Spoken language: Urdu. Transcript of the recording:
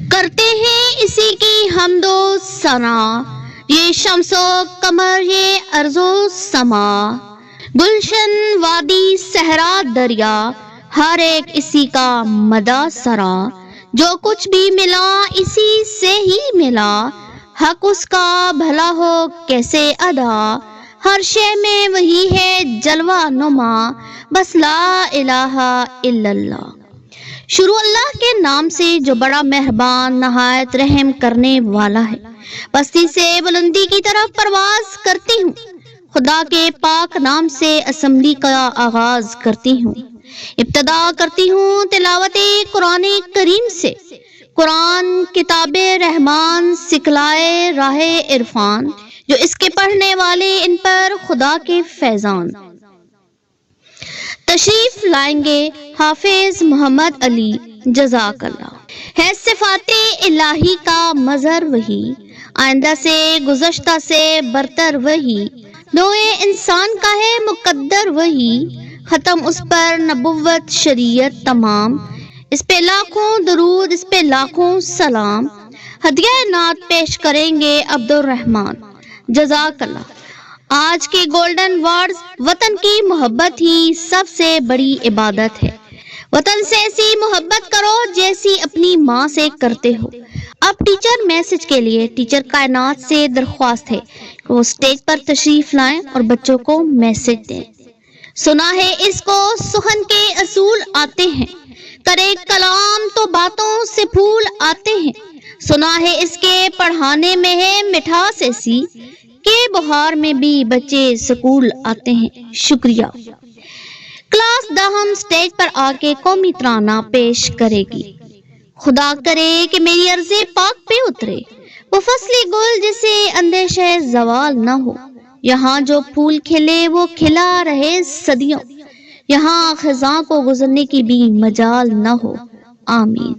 کرتے ہیں اسی کی حمد و ثنا، یہ شمس و قمر یہ ارض و سما، گلشن وادی صحرا دریا، ہر ایک اسی کا مدہ سرا، جو کچھ بھی ملا اسی سے ہی ملا، حق اس کا بھلا ہو کیسے ادا، ہر شے میں وہی ہے جلوہ نما، بس لا الہ الا اللہ۔ شروع اللہ کے نام سے جو بڑا مہربان نہایت رحم کرنے والا ہے۔ پستی سے بلندی کی طرف پرواز کرتی ہوں، خدا کے پاک نام سے اسمبلی کا آغاز کرتی ہوں۔ ابتدا کرتی ہوں تلاوت قرآن کریم سے، قرآن کتاب رحمان سکھلائے راہ عرفان، جو اس کے پڑھنے والے ان پر خدا کے فیضان۔ تشریف لائیں گے حافظ محمد علی، جزاک اللہ۔ ہے صفات الہی کا مظہر وہی، آئندہ سے گزشتہ سے برتر وہی، نوع انسان کا ہے مقدر وہی، ختم اس پر نبوت شریعت تمام، اس پہ لاکھوں درود اس پہ لاکھوں سلام، ہدیہ نعت پیش کریں گے عبدالرحمان، جزاک اللہ۔ آج کے گولڈن ورڈز، وطن کی محبت ہی سب سے بڑی عبادت ہے، وطن سے ایسی محبت کرو جیسی اپنی ماں سے کرتے ہو۔ اب ٹیچر میسج کے لیے ٹیچر کائنات سے درخواست ہے کہ وہ اسٹیج پر تشریف لائیں اور بچوں کو میسج دیں۔ سنا ہے اس کو سخن کے اصول آتے ہیں، کرے کلام تو باتوں سے پھول آتے ہیں، سنا ہے اس کے پڑھانے میں ہے مٹھاس ایسی کہ بہار میں بھی بچے سکول آتے ہیں۔ شکریہ۔ کلاس دہم سٹیج پر آ کے قومی ترانہ پیش کرے گی۔ خدا کرے کہ میری عرض پاک پہ اترے وہ فصلی گل جسے اندیشہ زوال نہ ہو، یہاں جو پھول کھلے وہ کھلا رہے صدیوں، یہاں خزاں کو گزرنے کی بھی مجال نہ ہو، آمین۔